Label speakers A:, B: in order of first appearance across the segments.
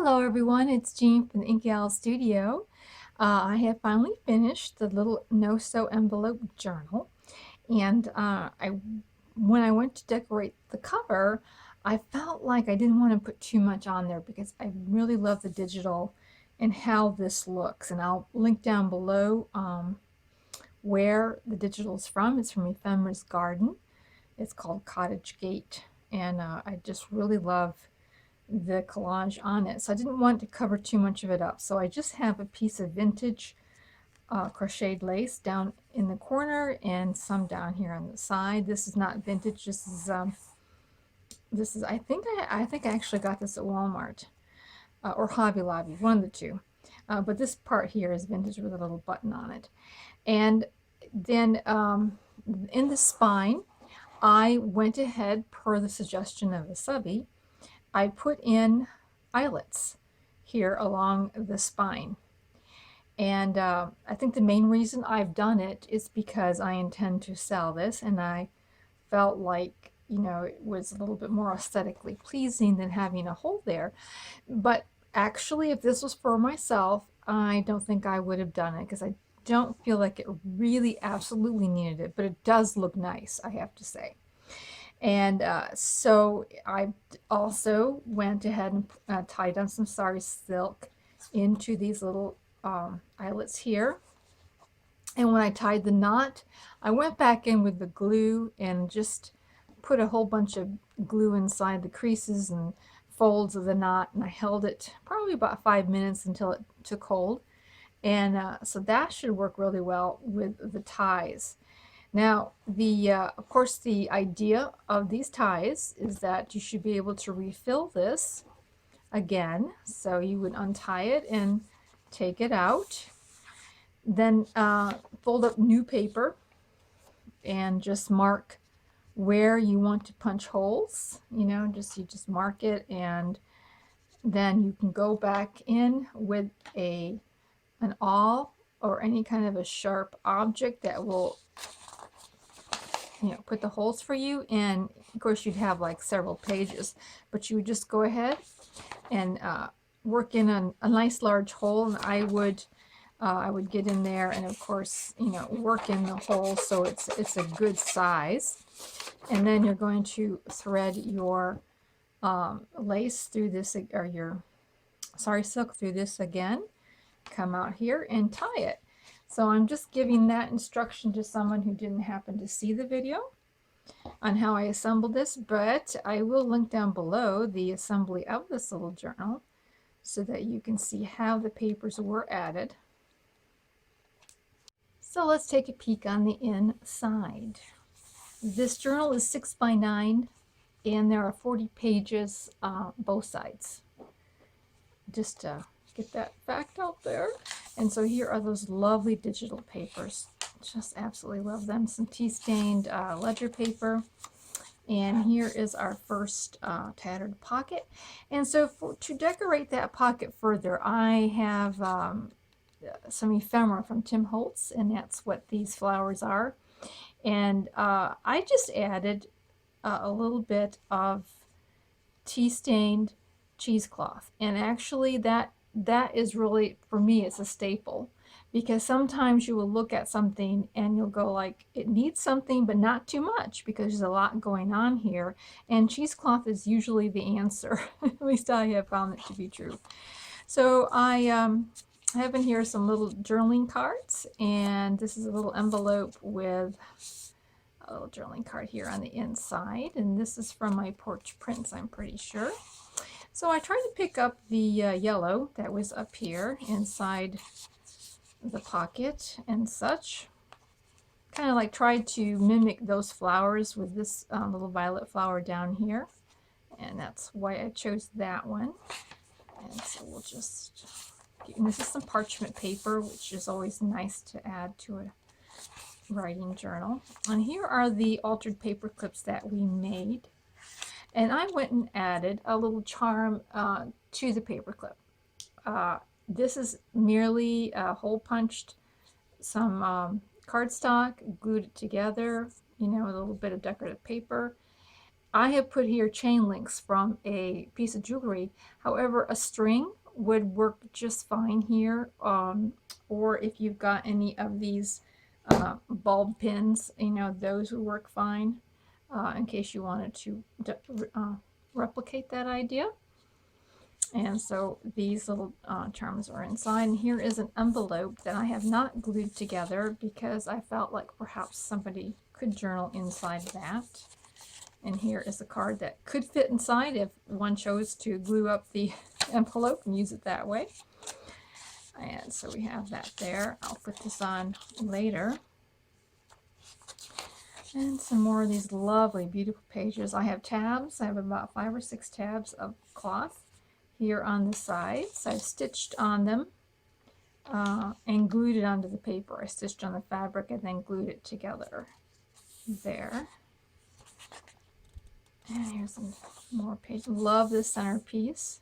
A: Hello everyone, it's Jean from the Inky Owl Studio. I have finally finished the little no-sew envelope journal, and when I went to decorate the cover, I felt like I didn't want to put too much on there because I really love the digital and how this looks. And I'll link down below where the digital is from. It's from Ephemera's Garden. It's called Cottage Gate, and I just really love the collage on it. So I didn't want to cover too much of it up. So I just have a piece of vintage crocheted lace down in the corner and some down here on the side. This is not vintage. This is I think I actually got this at Walmart or Hobby Lobby, one of the two. But this part here is vintage with a little button on it. And then in the spine, I went ahead per the suggestion of a subby. I put in eyelets here along the spine. And I think the main reason I've done it is because I intend to sell this, and I felt like, you know, it was a little bit more aesthetically pleasing than having a hole there. But actually, if this was for myself, I don't think I would have done it because I don't feel like it really absolutely needed it, but it does look nice, I have to say. And so I also went ahead and tied on some sari silk into these little eyelets here. And when I tied the knot, I went back in with the glue and just put a whole bunch of glue inside the creases and folds of the knot, and I held it probably about 5 minutes until it took hold. And so that should work really well with the ties. Now, of course, the idea of these ties is that you should be able to refill this again. So you would untie it and take it out. Then fold up new paper and just mark where you want to punch holes. You know, you just mark it, and then you can go back in with an awl or any kind of a sharp object that will, you know, put the holes for you. And of course you'd have like several pages, but you would just go ahead and work in a nice large hole, and I would get in there and of course, you know, work in the hole so it's a good size. And then you're going to thread your lace through this, or your sari silk through this again, come out here and tie it. So I'm just giving that instruction to someone who didn't happen to see the video on how I assembled this, but I will link down below the assembly of this little journal so that you can see how the papers were added. So let's take a peek on the inside. This journal is 6 by 9 and there are 40 pages both sides. Just to get that fact out there. And so here are those lovely digital papers. Just absolutely love them. Some tea-stained ledger paper. And here is our first tattered pocket. And so to decorate that pocket further, I have some ephemera from Tim Holtz, and that's what these flowers are. And I just added a little bit of tea-stained cheesecloth, and actually that is really, for me, it's a staple, because sometimes you will look at something and you'll go like, it needs something but not too much because there's a lot going on here, and cheesecloth is usually the answer. At least I have found it to be true. So I have in here some little journaling cards, and this is a little envelope with a little journaling card here on the inside, and this is from my porch prints, I'm pretty sure. So I tried to pick up the yellow that was up here inside the pocket and such. Kind of like tried to mimic those flowers with this little violet flower down here. And that's why I chose that one. And so we'll just, and this is some parchment paper, which is always nice to add to a writing journal. And here are the altered paper clips that we made. And I went and added a little charm to the paper clip. This is merely hole punched some cardstock, glued it together, you know, with a little bit of decorative paper. I have put here chain links from a piece of jewelry. However, a string would work just fine here. Or if you've got any of these bulb pins, you know, those would work fine in case you wanted to replicate that idea. And so these little charms are inside. And here is an envelope that I have not glued together because I felt like perhaps somebody could journal inside that. And here is a card that could fit inside if one chose to glue up the envelope and use it that way. And so we have that there. I'll put this on later. And some more of these lovely, beautiful pages. I have tabs. I have about 5 or 6 tabs of cloth here on the sides. I've stitched on them and glued it onto the paper. I stitched on the fabric and then glued it together there. And here's some more pages. Love this centerpiece.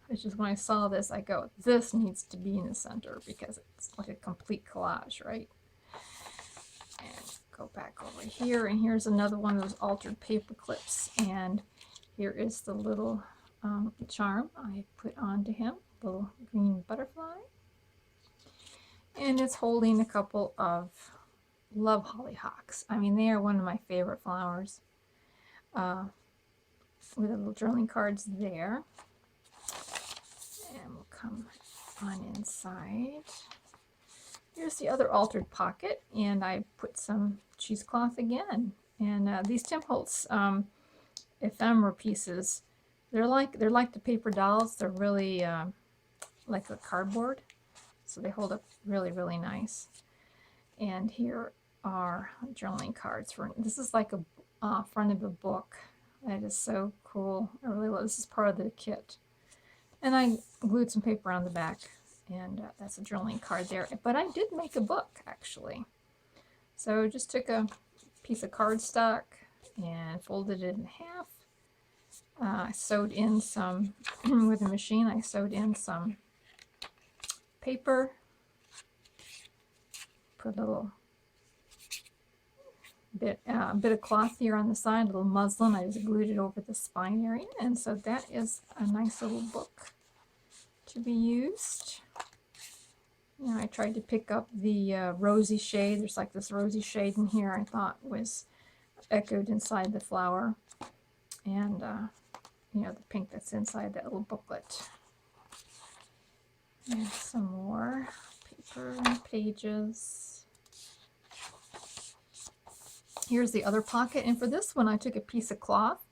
A: It's just when I saw this, I go, this needs to be in the center because it's like a complete collage, right? And go back over here, and here's another one of those altered paper clips. And here is the little charm I put onto him, little green butterfly. And it's holding a couple of love hollyhocks. I mean, they are one of my favorite flowers. With the little journaling cards there. And we'll come on inside. Here's the other altered pocket, and I put some cheesecloth again. And these Tim Holtz ephemera pieces, they're like the paper dolls. They're really like a cardboard, so they hold up really, really nice. And here are journaling cards for this is like a front of a book. That is so cool. I really love this. Is part of the kit. And I glued some paper on the back, and that's a journaling card there. But I did make a book, actually. So just took a piece of cardstock and folded it in half. I sewed in some, with a machine, I sewed in some paper. Put a little bit of cloth here on the side, a little muslin. I just glued it over the spine area, and so that is a nice little book to be used. You know, I tried to pick up the rosy shade. There's like this rosy shade in here I thought was echoed inside the flower, and you know, the pink that's inside that little booklet. And some more paper and pages. Here's the other pocket, and for this one I took a piece of cloth,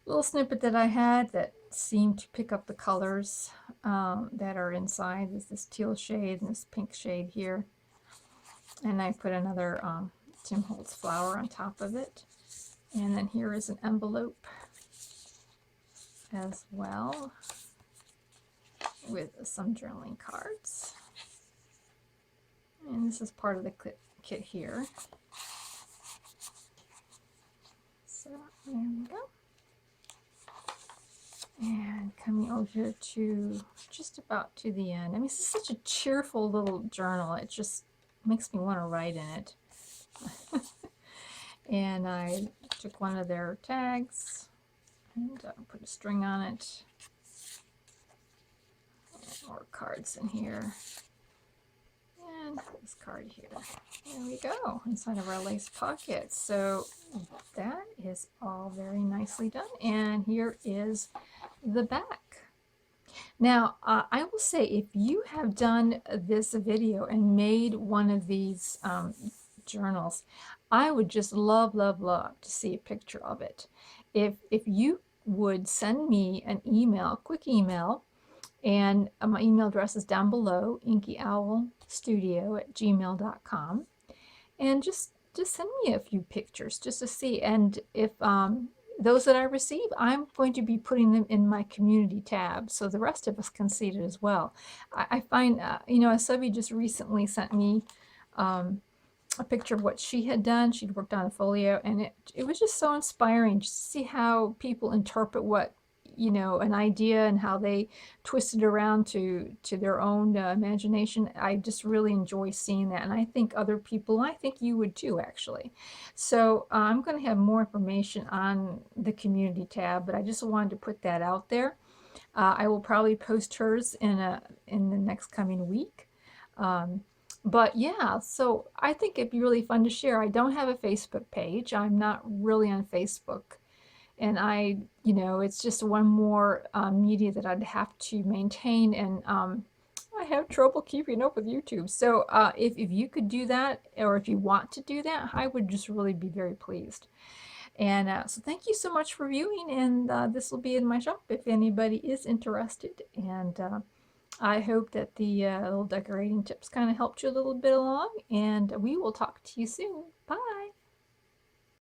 A: a little snippet that I had that seemed to pick up the colors that are inside. There's this teal shade and this pink shade here, and I put another Tim Holtz flower on top of it. And then here is an envelope as well with some journaling cards, and this is part of the kit here. So there we go. And coming over to just about to the end. I mean, this is such a cheerful little journal. It just makes me want to write in it. And I took one of their tags and put a string on it. And more cards in here. And this card here. There we go, inside of our lace pocket. So that is all very nicely done. And here is the back. Now, I will say, if you have done this video and made one of these journals, I would just love, love, love to see a picture of it. If you would send me an email, a quick email, and my email address is down below, inkyowlstudio@gmail.com, and just send me a few pictures just to see. And if those that I receive, I'm going to be putting them in my community tab so the rest of us can see it as well. I find, you know, Subby just recently sent me a picture of what she had done. She'd worked on a folio, and it was just so inspiring just to see how people interpret what you know, an idea and how they twist it around to their own imagination. I just really enjoy seeing that, and I think other people, I think you would too, actually. So I'm going to have more information on the community tab, but I just wanted to put that out there. I will probably post hers in the next coming week. But yeah, so I think it'd be really fun to share. I don't have a Facebook page. I'm not really on Facebook. And you know, it's just one more media that I'd have to maintain. And I have trouble keeping up with YouTube. So if you could do that, or if you want to do that, I would just really be very pleased. And so thank you so much for viewing. And this will be in my shop if anybody is interested. And I hope that the little decorating tips kind of helped you a little bit along, and we will talk to you soon. Bye!